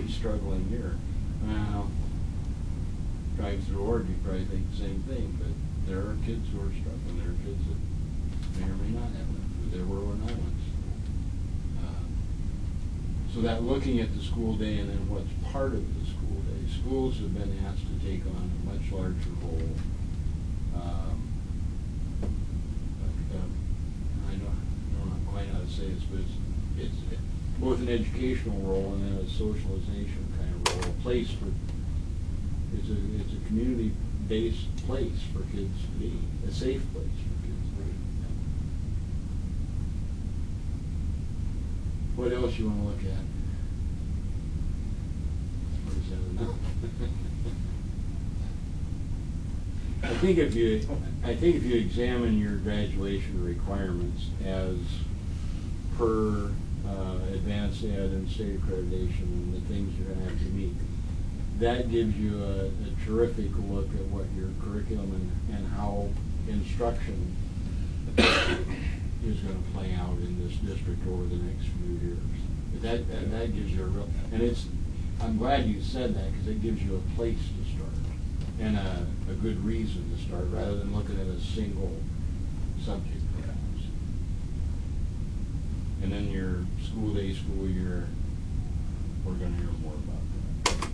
nobody's struggling here. Well, drives through Ord, you probably think the same thing, but there are kids who are struggling. There are kids that may or may not have enough food. There were when I went. So that looking at the school day and then what's part of the school day, schools have been asked to take on a much larger role. I don't know quite how to say this, but it's both an educational role and then a socialization kind of role. A place for it's a community-based place for kids to be, a safe place for kids to be. What else you want to look at? I think if you examine your graduation requirements as per advanced ed and state accreditation and the things you're going to have to meet, that gives you a terrific look at what your curriculum and how instruction is going to play out in this district over the next few years. But that gives you a real, and I'm glad you said that because it gives you a place to start and a good reason to start rather than looking at a single subject perhaps. And then your school day, school year, we're going to hear more about that.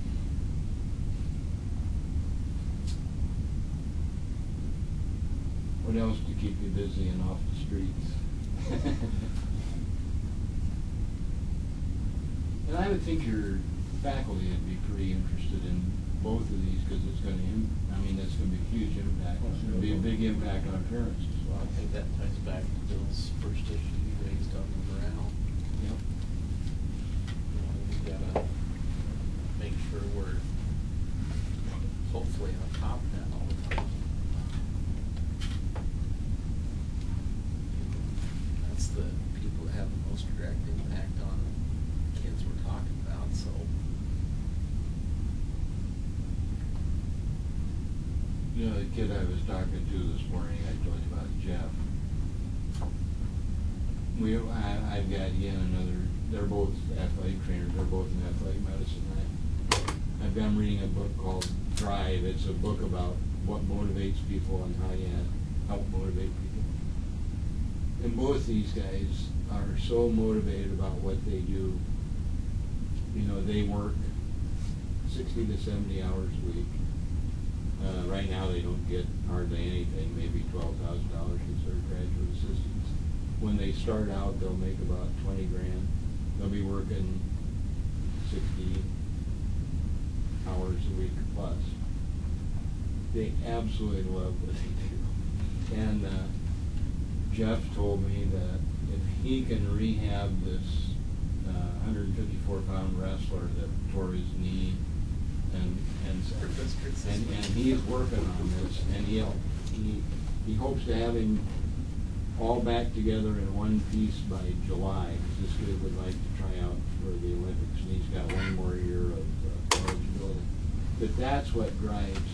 What else to keep you busy and off the streets? And I would think your faculty would be pretty interested in both of these because it's going to, that's going to be a huge impact. It's going to be a big impact on parents as well. I think that ties back to Bill's first issue he raised on morale. Yep. We've got to make sure we're hopefully on top of that all the time. That's the people that have the most direct impact on kids we're talking about, so. You know, the kid I was talking to this morning, I told you about Jeff. I've got they're both athletic trainers, they're both in athletic medicine. I've been reading a book called Drive. It's a book about what motivates people and how you help motivate people. And both these guys are so motivated about what they do. You know, they work 60 to 70 hours a week. Right now they don't get hardly anything, maybe $12,000 as their graduate assistants. When they start out, they'll make about 20 grand. They'll be working 60 hours a week plus. They absolutely love what they do. And Jeff told me that if he can rehab this 154-pound wrestler that tore his knee, and he's working on this, and he hopes to have him all back together in one piece by July, because this kid would like to try out for the Olympics, and he's got one more year of eligibility. But that's what drives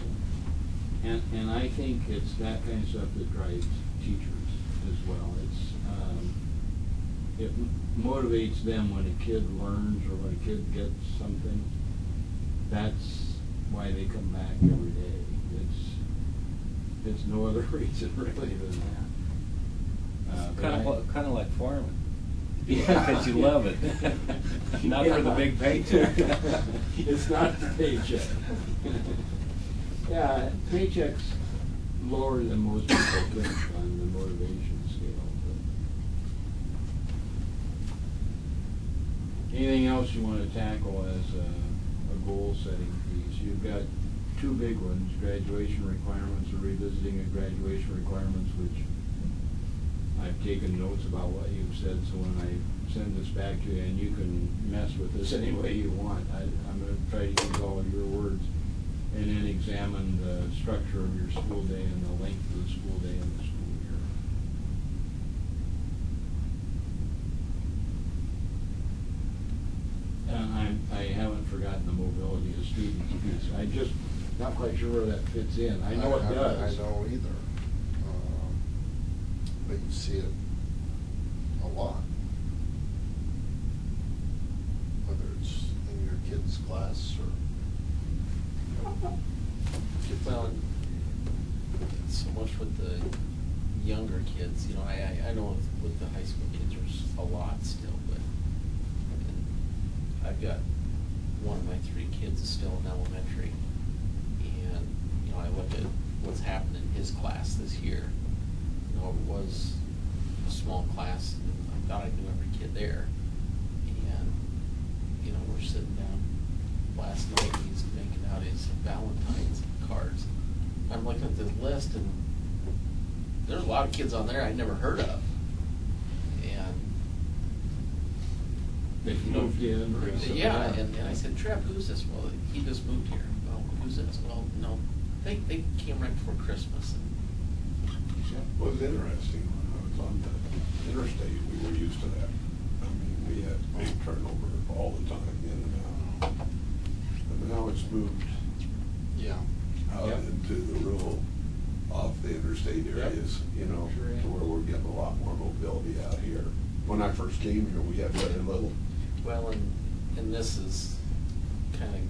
him, and I think it's that kind of stuff that drives teachers as well. It motivates them when a kid learns or when a kid gets something. That's why they come back every day. It's no other reason really than that. Kind of like farming. Yeah, because you love it, not for the big paycheck. It's not the paycheck. Yeah, paychecks lower than most people think on the motivation scale. But anything else you want to tackle as a goal-setting piece? You've got two big ones: graduation requirements, or revisiting of graduation requirements, which I've taken notes about what you've said, so when I send this back to you, and you can mess with this any way you want, I'm going to try to use all of your words, and then examine the structure of your school day and the length of the school day and the school year. And I haven't forgotten the mobility of students piece. I'm just not quite sure where that fits in. I know it does. I know either. But you see it a lot. Whether it's in your kid's class or? Well, so much with the younger kids, you know, I know with the high school kids, there's a lot still, but I've got one of my 3 kids is still in elementary, and, you know, I look at what's happened in his class this year. You know, it was a small class, and I thought I knew every kid there, and, you know, we're sitting down last night, and he's making out his Valentine's cards. I'm looking at this list, and there's a lot of kids on there I'd never heard of. And They moved in or something. yeah, and I said, Trev, who's this? Well, he just moved here. Well, who's this? Well, no, they came right before Christmas. Well, it was interesting, when I was on the interstate, we were used to that. I mean, we had big turnover all the time, in and out. But now it's moved Yeah. out Yep. into the rural, off the interstate areas, you know, Sure, yeah. to where we're getting a lot more mobility out here. When I first came here, we had very little. Well, and this is kind of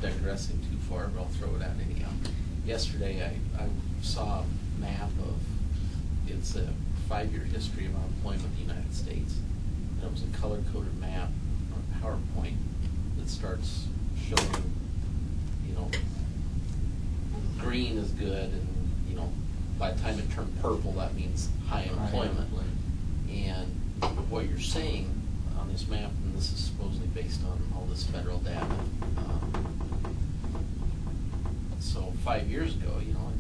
digressing too far, but I'll throw it out anyhow. Yesterday, I saw a map of, it's a 5-year history of unemployment in the United States. And it was a color-coded map on PowerPoint that starts showing, you know, green is good, and, you know, by the time it turned purple, that means high unemployment. And what you're saying on this map, and this is supposedly based on all this federal data, so 5 years ago, you know,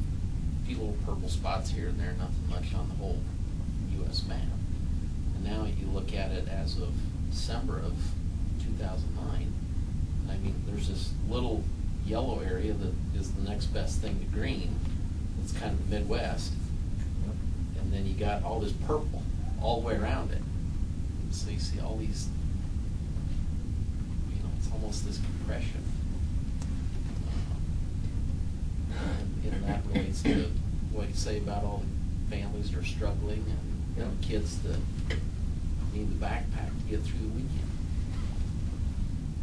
a few little purple spots here and there, nothing much on the whole US map. And now you look at it as of December of 2009, I mean, there's this little yellow area that is the next best thing to green. It's kind of the Midwest. Yep. And then you got all this purple all the way around it. So you see all these, you know, it's almost this compression. And that relates to what you say about all the families that are struggling and, you know, kids that need the backpack to get through the weekend.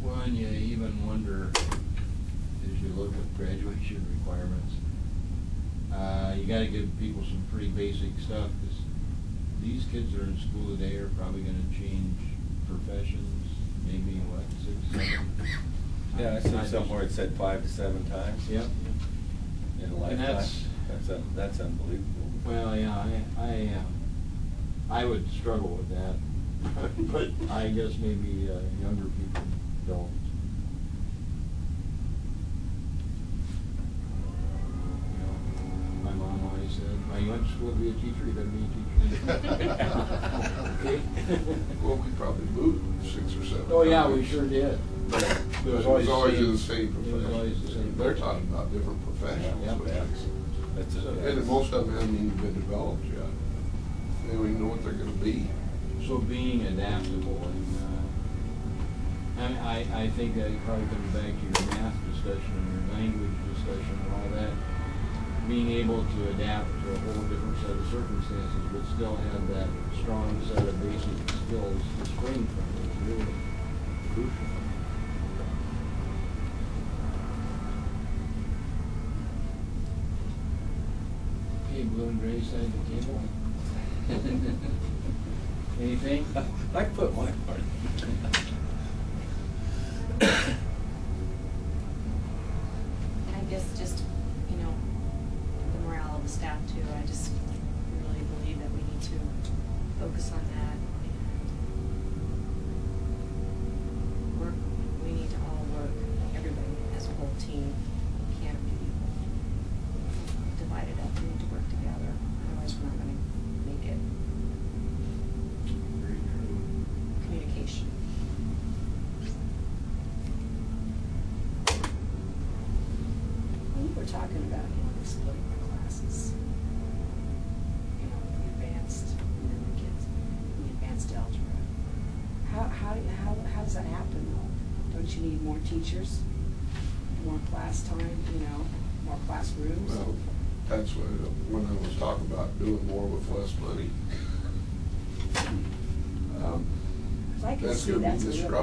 Well, and you even wonder, as you look at graduation requirements, you gotta give people some pretty basic stuff, because these kids that are in school today are probably gonna change professions, maybe, what, 6, 7? Yeah, I saw somewhere it said 5 to 7 times. Yep. In a And lifetime. That's unbelievable. Well, yeah, I would struggle with that, but I guess maybe younger people don't. You know, my mom always said, "Well, you went to school to be a teacher, you better be a teacher." Okay. Well, we probably moved 6 or 7. Oh, yeah, we sure did. But It it was always in the same same It was always the profession. same. They're talking about different professions, Yeah. which is. That's it. And most of them haven't even been developed yet. They don't even know what they're gonna be. So being adaptable, and I think that it probably comes back to your math discussion and your language discussion and all that. Being able to adapt to a whole different set of circumstances, but still have that strong set of basic skills to spring from is really crucial. Okay, blue and gray side of the table. Anything? I put my part. I guess just, you know, the morale of the staff too, I just really believe that we need to focus on that and work, we need to all work, everybody as a whole team. We can't be divided up, we need to work together, otherwise we're not gonna make it. Very true. Communication. We were talking about, you know, splitting the classes. You know, the advanced, and then the kids, the advanced algebra. How does that happen though? Don't you need more teachers? More class time, you know, more classrooms? Well, that's what, when I was talking about doing more with less money. 'Cause I can That's see gonna be that's a real disruptive.